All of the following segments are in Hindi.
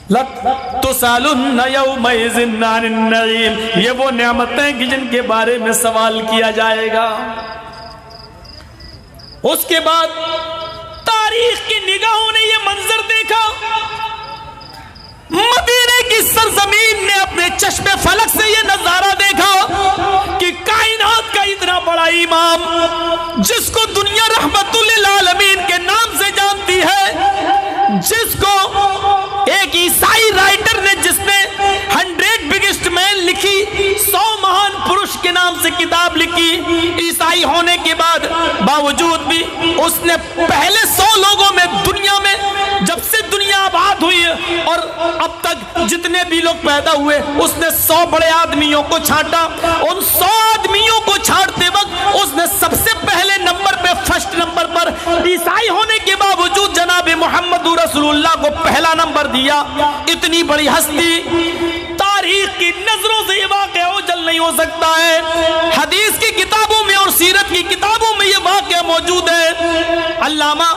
लतुसअलुन्न यौमइज़िन अनिन नईम, ये वो नेमतें कि जिनके बारे में सवाल किया जाएगा। उसके बाद तारीख की निगाहों ने ये मंजर देखा, मदीने की सरजमीन ने अपने चश्मे फलक से ये नजारा देखा कि कायनात का इतना बड़ा इमाम, जिसको दुनिया रहमतुल लिल आलमीन के नाम से जानती है, जिसको एक ईसाई राइटर ने, जिसने 100 बिगेस्ट मैन लिखी, 100 महान पुरुष के नाम से किताब लिखी, ईसाई होने के बाद बावजूद भी उसने पहले 100 लोगों में, दुनिया में जब से दुनिया आबाद हुई और अब तक जितने भी लोग पैदा हुए, उसने 100 बड़े आदमियों को छांटा। उन 100 आदमियों को छांटते वक्त उसने सबसे पहले नंबर पे, फर्स्ट नंबर पर ईसाई होने के बावजूद जनाब मोहम्मद रसूलुल्लाह को पहला नंबर दिया। इतनी बड़ी हस्ती, तारीख की नजरों से ये वाक़या ओझल नहीं हो सकता है। हदीस की किताबों में और सीरत की किताबों में ये वाक़या मौजूद है। अल्लामा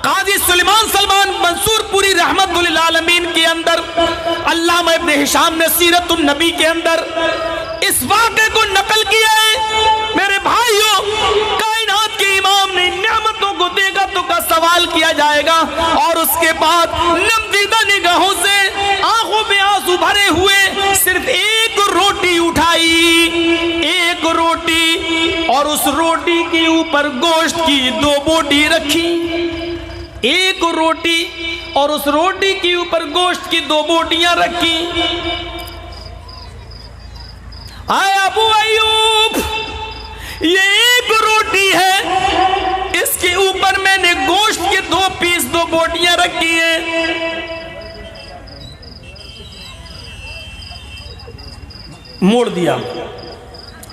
काजी सुलेमान सलमान मंसूरपुरी रहमतुल लिल आलमीन के अंदर, अल्लामा इब्न हिशाम ने सीरतुन नबी के अंदर इस वाक़े को नकल किया है। मेरे भाइयों, कायनात के इमाम ने नेमतों को देखा तो का सवाल किया जाएगा और उसके बाद नमदीदा निगाहों से, आंखों में आंसू भरे हुए, सिर्फ एक रोटी उठाई, एक रोटी, और उस रोटी के ऊपर गोश्त की 2 बोटी रखी। एक रोटी और उस रोटी के ऊपर गोश्त की 2 बोटियां रखी। आए अबू अय्यूब, ये एक रोटी है, इसके ऊपर मैंने गोश्त के 2 पीस, 2 बोटियां रखी हैं। मोड़ दिया,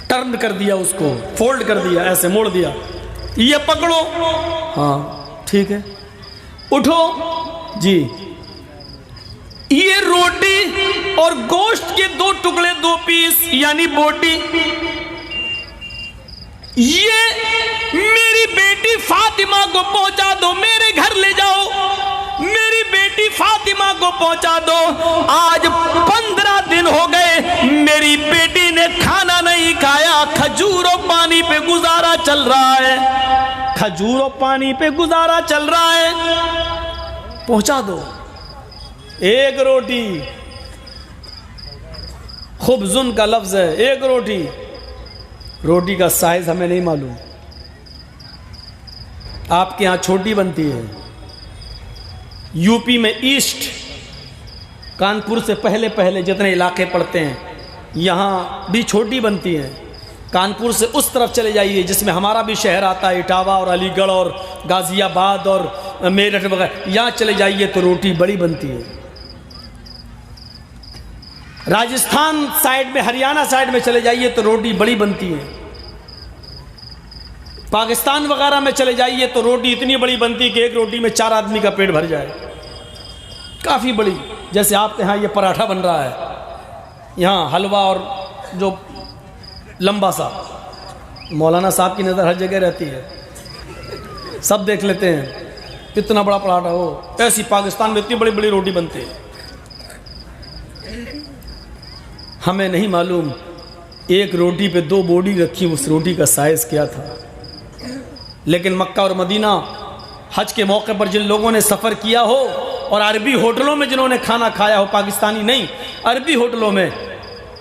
टर्न कर दिया, उसको फोल्ड कर दिया, ऐसे मोड़ दिया। ये पकड़ो, हाँ ठीक है, उठो जी। ये रोटी और गोश्त के 2 टुकड़े, 2 पीस यानी बोटी, ये मेरी बेटी फातिमा को पहुंचा दो, मेरे घर ले जाओ, मेरी बेटी फातिमा को पहुंचा दो। आज 15 दिन हो गए, मेरी बेटी ने खाना नहीं खाया, खजूर और पानी पे गुजारा चल रहा है, खजूर और पानी पे गुजारा चल रहा है, पहुंचा दो। एक रोटी, खुब्जुन का लफ्ज है, एक रोटी। रोटी का साइज हमें नहीं मालूम, आपके यहां छोटी बनती है, यूपी में ईस्ट, कानपुर से पहले पहले जितने इलाके पड़ते हैं, यहां भी छोटी बनती है। कानपुर से उस तरफ चले जाइए जिसमें हमारा भी शहर आता है, इटावा और अलीगढ़ और गाजियाबाद और मेरठ वगैरह, यहाँ चले जाइए तो रोटी बड़ी बनती है। राजस्थान साइड में, हरियाणा साइड में चले जाइए तो रोटी बड़ी बनती है। पाकिस्तान वगैरह में चले जाइए तो रोटी इतनी बड़ी बनती है कि एक रोटी में 4 आदमी का पेट भर जाए, काफ़ी बड़ी। जैसे आपके यहाँ ये पराठा बन रहा है, यहाँ हलवा और जो लंबा सा, मौलाना साहब की नज़र हर जगह रहती है, सब देख लेते हैं कितना बड़ा पराठा हो। ऐसी पाकिस्तान में इतनी बड़ी बड़ी रोटी बनती है। हमें नहीं मालूम एक रोटी पे 2 बोटी रखी, उस रोटी का साइज़ क्या था। लेकिन मक्का और मदीना हज के मौके पर जिन लोगों ने सफ़र किया हो और अरबी होटलों में जिन्होंने खाना खाया हो, पाकिस्तानी नहीं, अरबी होटलों में,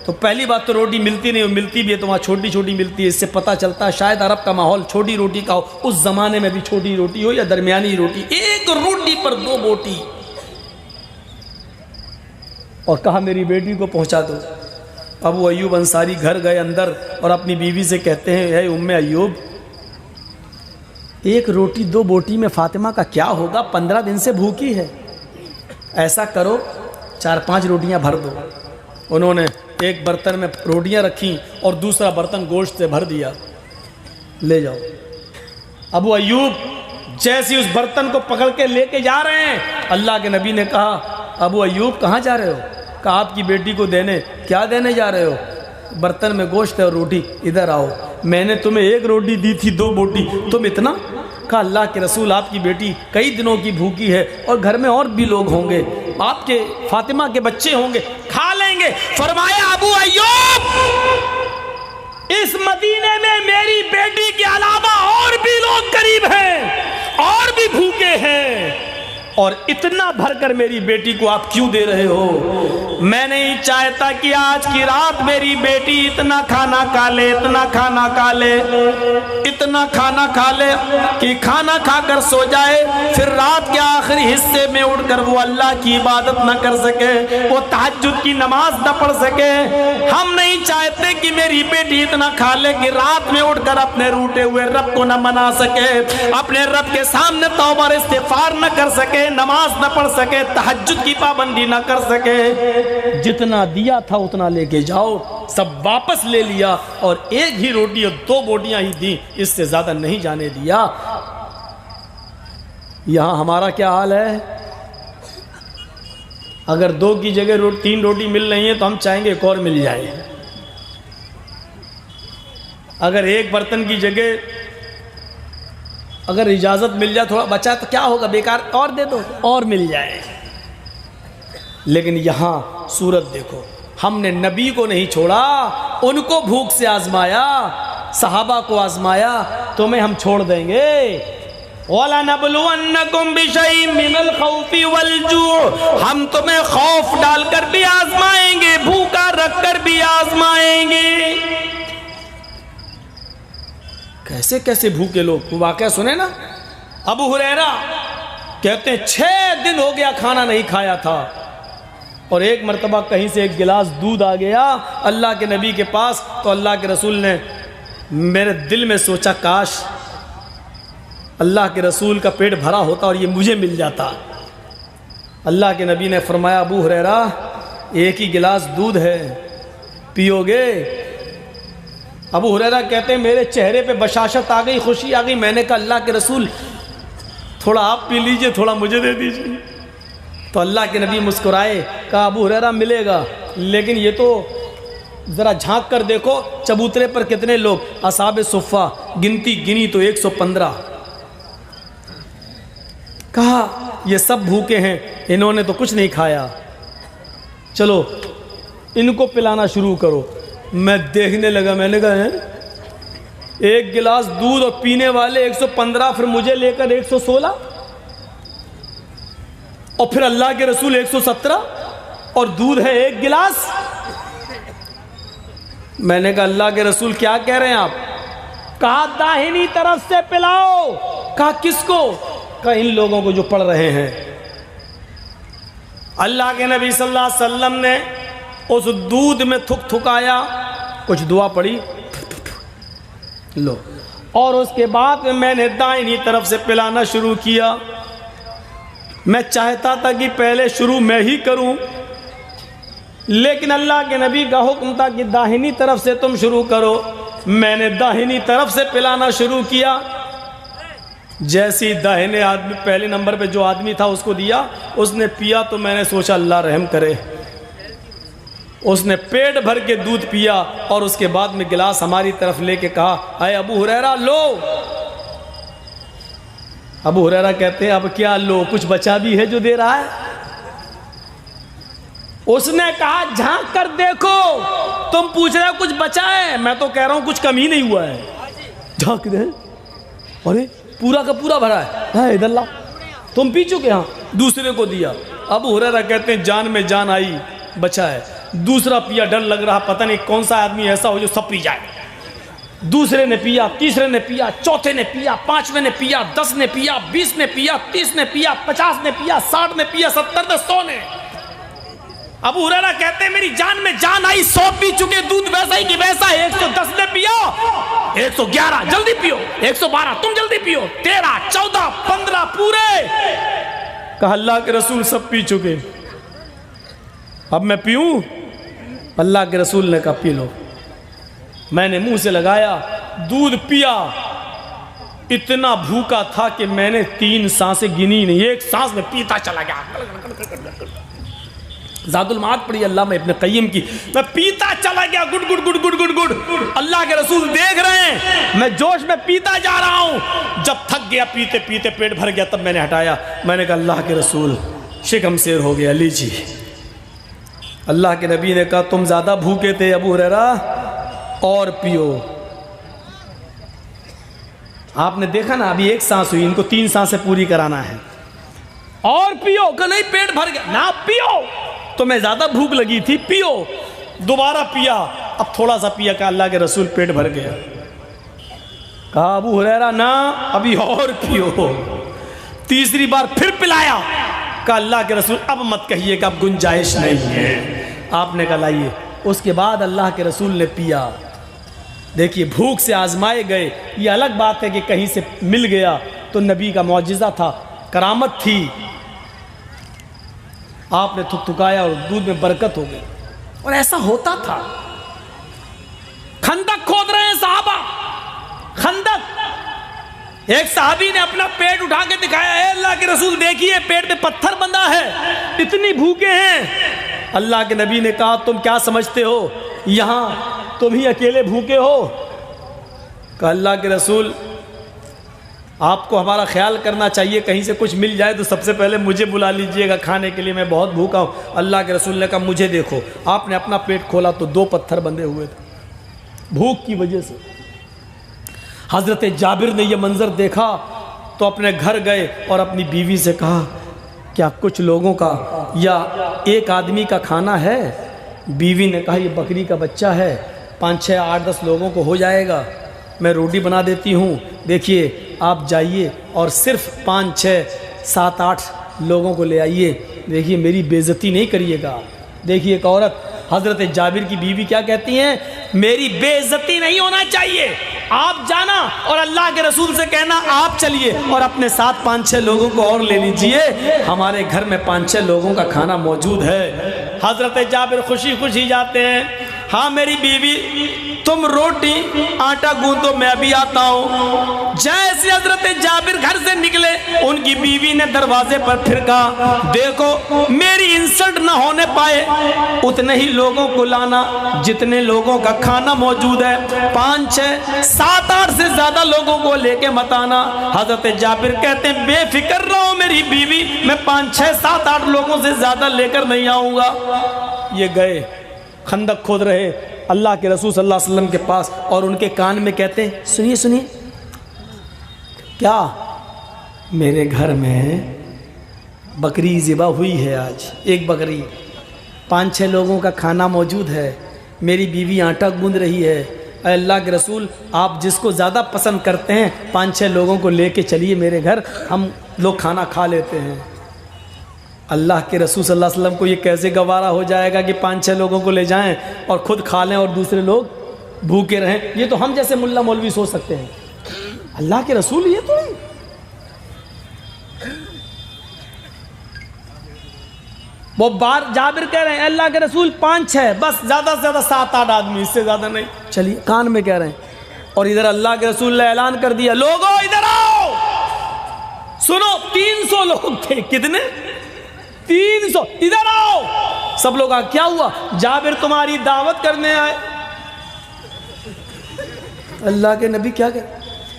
तो पहली बात तो रोटी मिलती नहीं हो, मिलती भी है तो वहाँ छोटी छोटी मिलती है। इससे पता चलता है शायद अरब का माहौल छोटी रोटी का हो, उस ज़माने में भी छोटी रोटी हो या दरमियानी रोटी। एक रोटी पर 2 बोटी, और कहा मेरी बेटी को पहुँचा दो। अबू अय्यूब अंसारी घर गए अंदर और अपनी बीवी से कहते हैं, हे उम्मे अय्यूब, एक रोटी 2 बोटी में फातिमा का क्या होगा, 15 दिन से भूखी है, ऐसा करो 4-5 रोटियां भर दो। उन्होंने एक बर्तन में रोटियां रखी और दूसरा बर्तन गोश्त से भर दिया, ले जाओ। अबू अय्यूब जैसे उस बर्तन को पकड़ के लेके जा रहे हैं, अल्लाह के नबी ने कहा, अबू अय्यूब कहाँ जा रहे हो? कहा आपकी बेटी को देने। क्या देने जा रहे हो? बर्तन में गोश्त है और रोटी, इधर आओ, मैंने तुम्हें 1 रोटी दी थी, 2 बोटी, तुम इतना? कहा अल्लाह के रसूल आपकी बेटी कई दिनों की भूखी है और घर में और भी लोग होंगे, आपके फातिमा के बच्चे होंगे, खा लेंगे। फरमाया अबू अय्यूब, इस मदीने में मेरी बेटी के अलावा और भी लोग करीब हैं और भी भूखे हैं, और इतना भरकर मेरी बेटी को आप क्यों दे रहे हो? मैं नहीं चाहता कि आज की रात मेरी बेटी इतना खाना खा ले, इतना खाना खा ले, इतना खाना खा ले कि खाना खाकर सो जाए, फिर रात के आखिरी हिस्से में उठकर वो अल्लाह की इबादत न कर सके, वो तहज्जुद की नमाज न पढ़ सके। हम नहीं चाहते कि मेरी बेटी इतना खा ले कि रात में उठकर अपने रूठे हुए रब को न मना सके, अपने रब के सामने तौबा और इस्तिगफार न कर सके, नमाज न पढ़ सके, तहज्जुद की पाबंदी न कर सके। जितना दिया था उतना लेके जाओ, सब वापस ले लिया, और एक ही रोटी और 2 बोटियां ही दी, इससे ज्यादा नहीं जाने दिया। यहां हमारा क्या हाल है? अगर 2 की जगह 3 रोटी मिल रही है तो हम चाहेंगे एक और मिल जाए। अगर एक बर्तन की जगह अगर इजाज़त मिल जाए, थोड़ा बचा तो क्या होगा, बेकार और दे दो और मिल जाए। लेकिन यहाँ सूरत देखो, हमने नबी को नहीं छोड़ा, उनको भूख से आजमाया, सहाबा को आजमाया, तुम्हें हम छोड़ देंगे। वाला नबलुवन्नकुम बिशैइन मिनल खौफि वल जू', हम तुम्हें खौफ डालकर भी आजमाएंगे, भूखा रखकर भी आजमाएंगे। कैसे कैसे भूखे लोग, वाकया सुने ना। अबू हुरैरा कहते हैं 6 दिन हो गया खाना नहीं खाया था, और एक मर्तबा कहीं से एक गिलास दूध आ गया अल्लाह के नबी के पास, तो अल्लाह के रसूल ने, मेरे दिल में सोचा काश अल्लाह के रसूल का पेट भरा होता और ये मुझे मिल जाता। अल्लाह के नबी ने फरमाया, अबू हुरैरा एक ही गिलास दूध है, पियोगे? अबू हुरैरा कहते हैं मेरे चेहरे पे बशाशत आ गई, खुशी आ गई। मैंने कहा अल्लाह के रसूल थोड़ा आप पी लीजिए, थोड़ा मुझे दे दीजिए। तो अल्लाह के नबी मुस्कुराए, कहा अबू हुरैरा मिलेगा, लेकिन ये तो ज़रा झांक कर देखो चबूतरे पर कितने लोग, असहाबे सुफ़ा गिनती गिनी तो 115। कहा ये सब भूखे हैं, इन्होंने तो कुछ नहीं खाया, चलो इनको पिलाना शुरू करो। मैं देखने लगा, मैंने कहा है एक गिलास दूध और पीने वाले 115, फिर मुझे लेकर 116, और फिर अल्लाह के रसूल 117, और दूध है 1 गिलास। मैंने कहा अल्लाह के रसूल क्या कह रहे हैं आप? कहा दाहिनी तरफ से पिलाओ। कहा किसको? कहा इन लोगों को जो पढ़ रहे हैं। अल्लाह के नबी सल्लल्लाहु अलैहि वसल्लम ने उस दूध में थुकाया, कुछ दुआ पड़ी, लो, और उसके बाद में मैंने दाहिनी तरफ से पिलाना शुरू किया। मैं चाहता था कि पहले शुरू मैं ही करूं, लेकिन अल्लाह के नबी का हुक्म था कि दाहिनी तरफ से तुम शुरू करो। मैंने दाहिनी तरफ से पिलाना शुरू किया। जैसी दाहिने आदमी, पहले नंबर पे जो आदमी था उसको दिया, उसने पिया, तो मैंने सोचा अल्लाह रहम करे। उसने पेट भर के दूध पिया, और उसके बाद में गिलास हमारी तरफ लेके कहा, अरे अबू हुरैरा लो। अबू हुरैरा कहते हैं अब क्या लो, कुछ बचा भी है जो दे रहा है? उसने कहा झांक कर देखो, तुम पूछ रहे हो कुछ बचा है, मैं तो कह रहा हूं कुछ कम ही नहीं हुआ है। झांक दे, अरे पूरा का पूरा भरा है, इधर ला, तुम पी चुके? हाँ। दूसरे को दिया। अबू हुरैरा कहते हैं जान में जान आई, बचा है। दूसरा पिया, डर लग रहा, पता नहीं कौन सा आदमी ऐसा हो जो सब पी जाए। दूसरे ने पिया, तीसरे ने पिया, चौथे ने पिया, 5वें ने पिया, 10 ने पिया, 20 ने पिया, 30 ने पिया, 50 ने पिया, 60 ने पिया, 70 ने, 100 ने। अबू हुरैरा कहते हैं मेरी जान में जान आई, 100 पी चुके, दूध वैसा ही कि वैसा। 110 ने पिया, 111 जल्दी पियो, 112 तुम जल्दी पियो, 13, 14, 15 पूरे। कहा अल्लाह के रसूल सब पी चुके, अब मैं पीऊं? अल्लाह के रसूल ने कहा पी लो। मैंने मुंह से लगाया, दूध पिया। इतना भूखा था कि मैंने 3 सांसें गिनी नहीं, एक सांस में पीता चला गया। ज़ादुल माद पड़ी अल्लाह में इब्न क़य्यिम की, मैं पीता चला गया, good good good good good good. अल्लाह के रसूल देख रहे हैं, मैं जोश में पीता जा रहा हूं। जब थक गया पीते पीते, पेट भर गया, तब मैंने हटाया। मैंने कहा अल्लाह के रसूल शिकम शेर हो गया, लीजिए। अल्लाह के नबी ने कहा तुम ज़्यादा भूखे थे अबू हुरैरा, और पियो। आपने देखा ना, अभी एक सांस हुई, इनको 3 सांसें पूरी कराना है। और पियो कि नहीं, पेट भर गया ना, पियो। तो मैं ज़्यादा भूख लगी थी, पियो। दोबारा पिया, अब थोड़ा सा पिया, कहा अल्लाह के रसूल पेट भर गया। कहा अबू हुरैरा ना, अभी और पियो। तीसरी बार फिर पिलाया, कहा अल्लाह के रसूल अब मत कहिए कि अब गुंजाइश नहीं है। आपने कहा लाइए। उसके बाद अल्लाह के रसूल ने पिया। देखिए, भूख से आजमाए गए। ये अलग बात है कि कहीं से मिल गया तो नबी का मौजिज़ा था, करामत थी। आपने थुकथुकाया और दूध में बरकत हो गई। और ऐसा होता था। खंदक खोद रहे हैं साहबा, खंदक। एक साहबी ने अपना पेट उठा के दिखाया, है अल्लाह के रसूल देखिए पेट में पत्थर बंधा है, इतनी भूखे हैं। अल्लाह के नबी ने कहा तुम क्या समझते हो, यहां तुम ही अकेले भूखे हो? कहा अल्लाह के रसूल आपको हमारा ख्याल करना चाहिए, कहीं से कुछ मिल जाए तो सबसे पहले मुझे बुला लीजिएगा खाने के लिए, मैं बहुत भूखा हूँ। अल्लाह के रसूल ने कहा मुझे देखो। आपने अपना पेट खोला तो 2 पत्थर बंधे हुए थे भूख की वजह से। हज़रत जाबिर ने यह मंजर देखा तो अपने घर गए और अपनी बीवी से कहा क्या कुछ लोगों का या एक आदमी का खाना है? बीवी ने कहा ये बकरी का बच्चा है, 5, 6, 8, 10 लोगों को हो जाएगा, मैं रोटी बना देती हूँ। देखिए आप जाइए और सिर्फ 5, 6, 7, 8 लोगों को ले आइए। देखिए मेरी बेइज्जती नहीं करिएगा। देखिए एक औरत हज़रत जाबिर की बीवी क्या कहती हैं, मेरी बेइज्जती नहीं होना चाहिए, आप जाना और अल्लाह के रसूल से कहना आप चलिए और अपने साथ 5, 6 लोगों को और ले लीजिए, हमारे घर में 5, 6 लोगों का खाना मौजूद है। हज़रत जाबिर खुशी खुशी जाते हैं। हाँ मेरी बीवी तुम रोटी आटा गूंदो, मैं अभी आता हूँ। जैसे हज़रत जाबिर घर से निकले उनकी बीवी ने दरवाजे पर फिर कहा देखो मेरी इंसल्ट ना होने पाए उतने ही लोगों को लाना जितने लोगों का खाना मौजूद है, 5, 6, 7, 8 से ज्यादा लोगों को लेके मत आना। हज़रत जाबिर कहते हैं बेफिक्र रहो मेरी बीवी, मैं 5, 6, 7, 8 लोगों से ज्यादा लेकर नहीं आऊंगा। ये गए खंदक खोद रहे अल्लाह के रसूल सल्लल्लाहु अलैहि वसल्लम के पास और उनके कान में कहते हैं सुनिए सुनिए, क्या मेरे घर में बकरी ज़िबा हुई है, आज एक बकरी, 5, 6 लोगों का खाना मौजूद है, मेरी बीवी आटा गूंद रही है। अल्लाह के रसूल आप जिसको ज़्यादा पसंद करते हैं 5, 6 लोगों को लेके चलिए मेरे घर, हम लोग खाना खा लेते हैं। अल्लाह के रसूल सल्लल्लाहु अलैहि वसल्लम को ये कैसे गवारा हो जाएगा कि 5, 6 लोगों को ले जाएं और खुद खा लें और दूसरे लोग भूखे रहें। ये तो हम जैसे मुल्ला मौलवी सोच सकते हैं, अल्लाह के रसूल ये तो नहीं। वो बार जाबिर कह रहे हैं अल्लाह के रसूल 5, 6 बस, ज़्यादा से ज़्यादा 7, 8 आदमी, इससे ज़्यादा नहीं। चलिए कान में कह रहे हैं और इधर अल्लाह के रसूल ने ऐलान कर दिया लोगों इधर आओ सुनो। 300 लोग थे, कितने? 300, इधर आओ। सब लोग आ, क्या हुआ? जाबिर तुम्हारी दावत करने आए। अल्लाह के नबी क्या कह,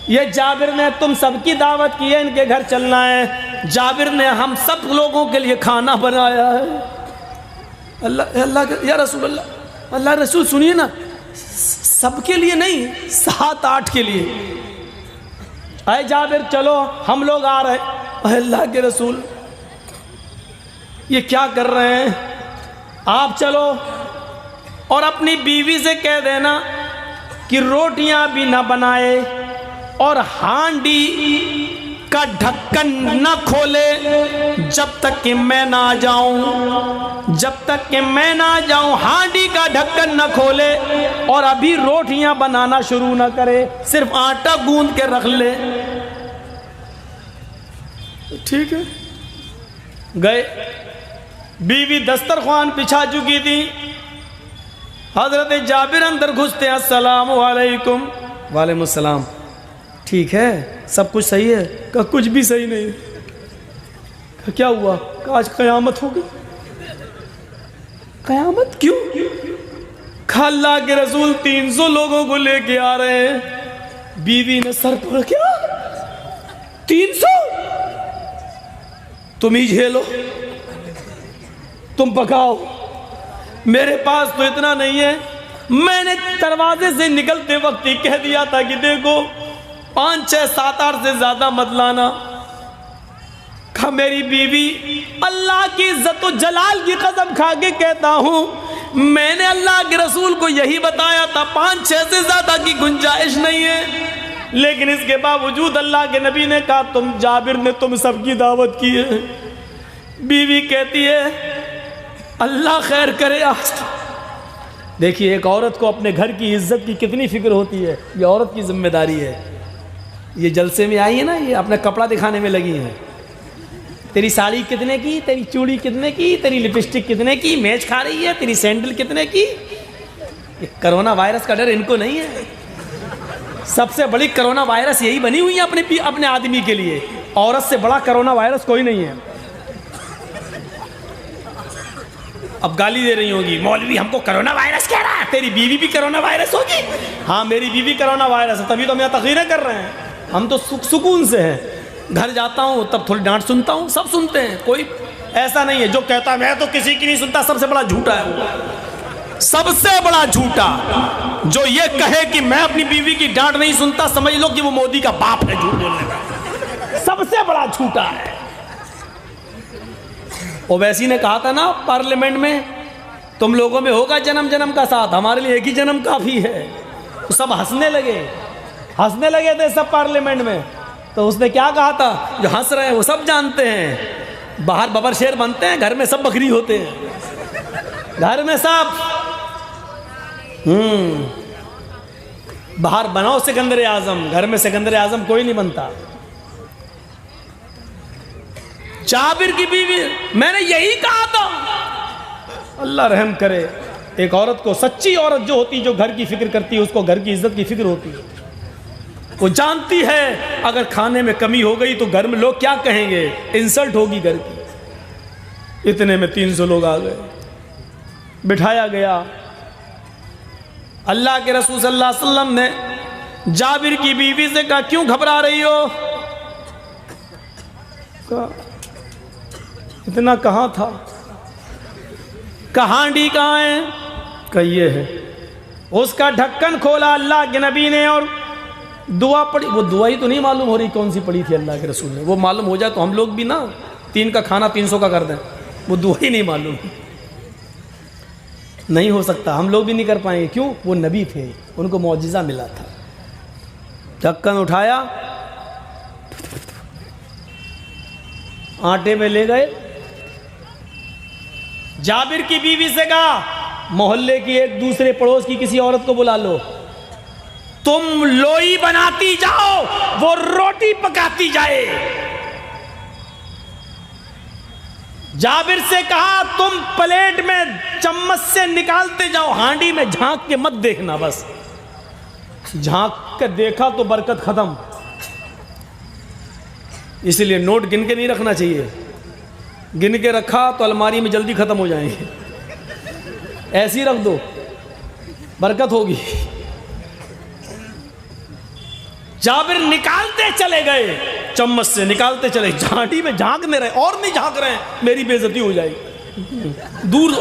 ये जाबिर ने तुम सबकी दावत की है, इनके घर चलना है। जाबिर ने हम सब लोगों के लिए खाना बनाया है। अल्लाह या रसूल अल्लाह रसूल सुनिए ना, सबके लिए नहीं, 7, 8 के लिए। अरे जाबिर चलो हम लोग आ रहे। अल्लाह के रसूल ये क्या कर रहे हैं, आप चलो और अपनी बीवी से कह देना कि रोटियां भी ना बनाए और हांडी का ढक्कन न खोले जब तक कि मैं ना आ जाऊं। जब तक कि मैं ना आ जाऊं हांडी का ढक्कन न खोले और अभी रोटियां बनाना शुरू न करे, सिर्फ आटा गूंद के रख ले। ठीक है, गए। बीवी दस्तरखान बिछा चुकी थी। हजरत जाबिर अंदर घुसते हैं, अस्सलामु अलैकुम। वालेकुम अस्सलाम। ठीक है, सब कुछ सही है? कहा कुछ भी सही नहीं। कहा क्या हुआ? कहा आज कयामत हो गई। कयामत क्यों? कहा अल्लाह के रसूल 300 लोगों को लेके आ रहे हैं। बीवी ने सर पकड़, क्या 300? तुम ही झेलो। तुम पकाओ, मेरे पास तो इतना नहीं है। मैंने दरवाजे से निकलते वक्त ही कह दिया था कि देखो 5, 6, 7, 8 से ज्यादा मत लाना। कहा मेरी बीवी, अल्लाह की इज्जत व जलाल की कसम खा के कहता हूं, मैंने अल्लाह के रसूल को यही बताया था 5, 6 से ज्यादा की गुंजाइश नहीं है। लेकिन इसके बावजूद अल्लाह के नबी ने कहा तुम जाबिर ने तुम सबकी दावत की है। बीवी कहती है अल्लाह खैर करे। आज देखिए एक औरत को अपने घर की इज्जत की कितनी फिक्र होती है, ये औरत की जिम्मेदारी है। ये जलसे में आई है ना, ये अपना कपड़ा दिखाने में लगी है। तेरी साड़ी कितने की, तेरी चूड़ी कितने की, तेरी लिपस्टिक कितने की, मैच खा रही है, तेरी सैंडल कितने की। ये कोरोना वायरस का डर इनको नहीं है। सबसे बड़ी कोरोना वायरस यही बनी हुई है अपने आदमी के लिए। औरत से बड़ा कोरोना वायरस कोई नहीं है। अब गाली दे रही होगी, मौलवी हमको कोरोना वायरस कह रहा है, तेरी बीवी भी कोरोना वायरस होगी। हाँ मेरी बीवी कोरोना वायरस है, तभी तो हम यहाँ तकरीरें कर रहे हैं। हम तो सुकून से हैं। घर जाता हूँ तब थोड़ी डांट सुनता हूँ, सब सुनते हैं, कोई ऐसा नहीं है। जो कहता मैं तो किसी की नहीं सुनता, सबसे बड़ा झूठा है वो। सबसे बड़ा झूठा जो ये कहे कि मैं अपनी बीवी की डांट नहीं सुनता, समझ लो कि वो मोदी का बाप है झूठ बोलने का। सबसे बड़ा झूठा है। ओवैसी ने कहा था ना पार्लियामेंट में, तुम लोगों में होगा जन्म जन्म का साथ, हमारे लिए एक ही जन्म काफी है। तो सब हंसने लगे थे सब पार्लियामेंट में। तो उसने क्या कहा था, जो हंस रहे हैं वो सब जानते हैं, बाहर बबर शेर बनते हैं, घर में सब बकरी होते हैं। घर में सब बाहर बनाओ सिकंदर आजम, घर में सिकंदर आजम कोई नहीं बनता। जाबिर की बीवी, मैंने यही कहा था। अल्लाह रहम करे। एक औरत को, सच्ची औरत जो होती, जो घर की फिक्र करती है, उसको घर की इज्जत की फिक्र होती है। वो जानती है अगर खाने में कमी हो गई तो घर में लोग क्या कहेंगे, इंसल्ट होगी घर की। इतने में 300 लोग आ गए, बिठाया गया। अल्लाह के रसूल सल्लल्लाहु अलैहि वसल्लम ने जाबिर की बीवी से कहा क्यों घबरा रही हो। इतना कहाँ था, हांडी कहाँ है, कहिए है। उसका ढक्कन खोला अल्लाह के नबी ने और दुआ पड़ी। वो दुआ ही तो नहीं मालूम हो रही कौन सी पड़ी थी अल्लाह के रसूल ने। वो मालूम हो जाए तो हम लोग भी ना 3 का खाना 300 का कर दें। वो दुआ ही नहीं मालूम, नहीं हो सकता, हम लोग भी नहीं कर पाएंगे। क्यों, वो नबी थे, उनको मौजिज़ा मिला था। ढक्कन उठाया, आटे में ले गए। जाबिर की बीवी से कहा मोहल्ले की एक दूसरे पड़ोस की किसी औरत को बुला लो, तुम लोई बनाती जाओ, वो रोटी पकाती जाए। जाबिर से कहा तुम प्लेट में चम्मच से निकालते जाओ, हांडी में झांक के मत देखना। बस झांक के देखा तो बरकत खत्म। इसलिए नोट गिन के नहीं रखना चाहिए, गिन के रखा तो अलमारी में जल्दी खत्म हो जाएंगे। ऐसे ही रख दो, बरकत होगी। जाबिर निकालते चले गए, चम्मच से निकालते चले, झांटी में झांकने रहे, और नहीं झांक रहे हैं, मेरी बेइज्जती हो जाएगी। दूर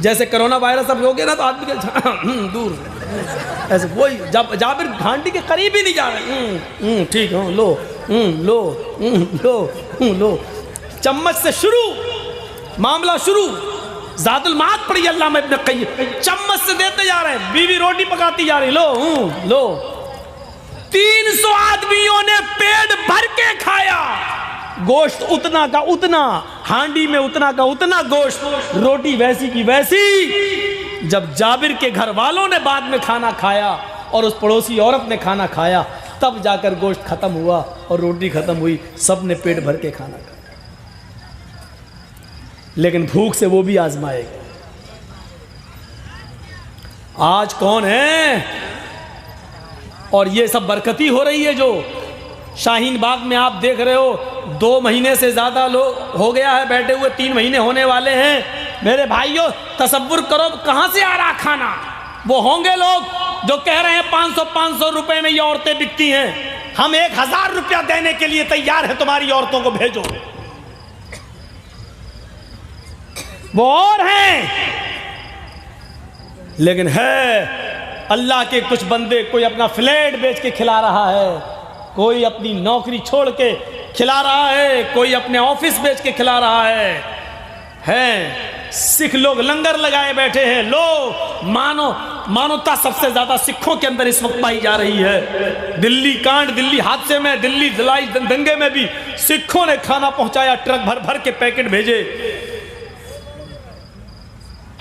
जैसे कोरोना वायरस अब हो गया ना तो आदमी के दूर ऐसे, वही जाबिर घाटी के करीब ही नहीं जा रहे। ठीक है, लो लो लो लो, चम्मच से शुरू, मामला शुरू। ज़ादुल माद पड़ी अल्लाह में इब्न क़य्यिम, चम्मच से देते जा रहे हैं, बीवी रोटी पकाती जा रही, लो लो। 300 आदमियों ने पेट भर के खाया, गोश्त उतना का उतना, हांडी में उतना का उतना गोश्त, रोटी वैसी की वैसी। जब जाबिर के घर वालों ने बाद में खाना खाया और उस पड़ोसी औरत ने खाना खाया, तब जाकर गोश्त खत्म हुआ और रोटी खत्म हुई। सब ने पेट भर के खाना खाया, लेकिन भूख से वो भी आजमाएगा। आज कौन है? और ये सब बरकती हो रही है। जो शाहीन बाग में आप देख रहे हो, 2 महीने से ज़्यादा लोग हो गया है बैठे हुए, 3 महीने होने वाले हैं। मेरे भाइयों तसव्वुर करो कहाँ से आ रहा खाना। वो होंगे लोग जो कह रहे हैं 500 रुपए में ये औरतें बिकती हैं, हम 1000 रुपया देने के लिए तैयार हैं, तुम्हारी औरतों को भेजो। वो और हैं, लेकिन है अल्लाह के कुछ बंदे, कोई अपना फ्लैट बेच के खिला रहा है, कोई अपनी नौकरी छोड़ के खिला रहा है, कोई अपने ऑफिस बेच के खिला रहा है। सिख लोग लंगर लगाए बैठे हैं। लो मानवता सबसे ज्यादा सिखों के अंदर इस वक्त पाई जा रही है। दिल्ली कांड, दिल्ली हादसे में, दिल्ली जलाई दंगे में भी सिखों ने खाना पहुंचाया, ट्रक भर भर के पैकेट भेजे।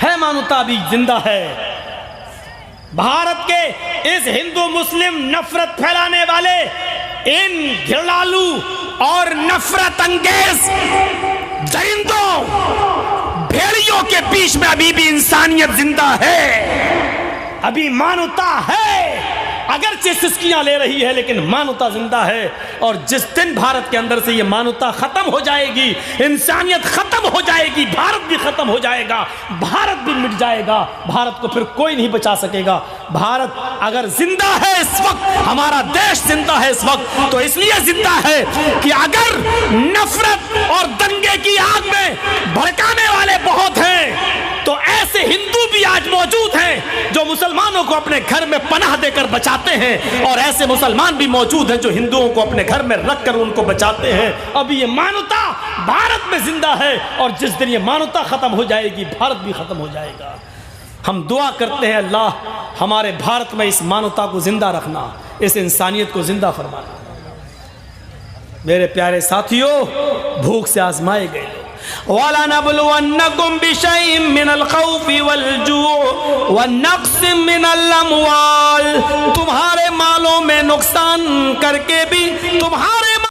है मानवता भी जिंदा है। भारत के इस हिंदू मुस्लिम नफरत फैलाने वाले इन घिरलालू और नफरत अंगेज दरिंदों, भेड़ियों के बीच में अभी भी इंसानियत जिंदा है, अभी मानवता है। अगरचे सिस्कियां ले रही है लेकिन मानवता जिंदा है। और जिस दिन भारत के अंदर से ये मानवता खत्म हो जाएगी, इंसानियत खत्म हो जाएगी, भारत भी खत्म हो जाएगा, भारत भी मिट जाएगा। भारत को फिर कोई नहीं बचा सकेगा। भारत अगर जिंदा है इस वक्त, हमारा देश जिंदा है इस वक्त, तो इसलिए जिंदा है कि अगर नफरत और दंगे की आग में भड़काने वाले बहुत हैं, तो ऐसे हिंदू भी आज मौजूद हैं जो मुसलमानों को अपने घर में पनाह देकर बचाते हैं, और ऐसे मुसलमान भी मौजूद हैं जो हिंदुओं को अपने घर में रखकर उनको बचाते हैं। अभी ये मानवता भारत में जिंदा है, और जिस दिन ये मानवता खत्म हो जाएगी, भारत भी खत्म हो जाएगा। हम दुआ करते हैं अल्लाह हमारे भारत में इस मानवता को जिंदा रखना, इस इंसानियत को जिंदा फरमाना। मेरे प्यारे साथियों, भूख से आजमाए गए वाला नबलुवन्नकुम बिशैइन मिनल खौफि वल जू' वन्नक्सिम मिनल अमवाल, तुम्हारे मालों में नुकसान करके भी, तुम्हारे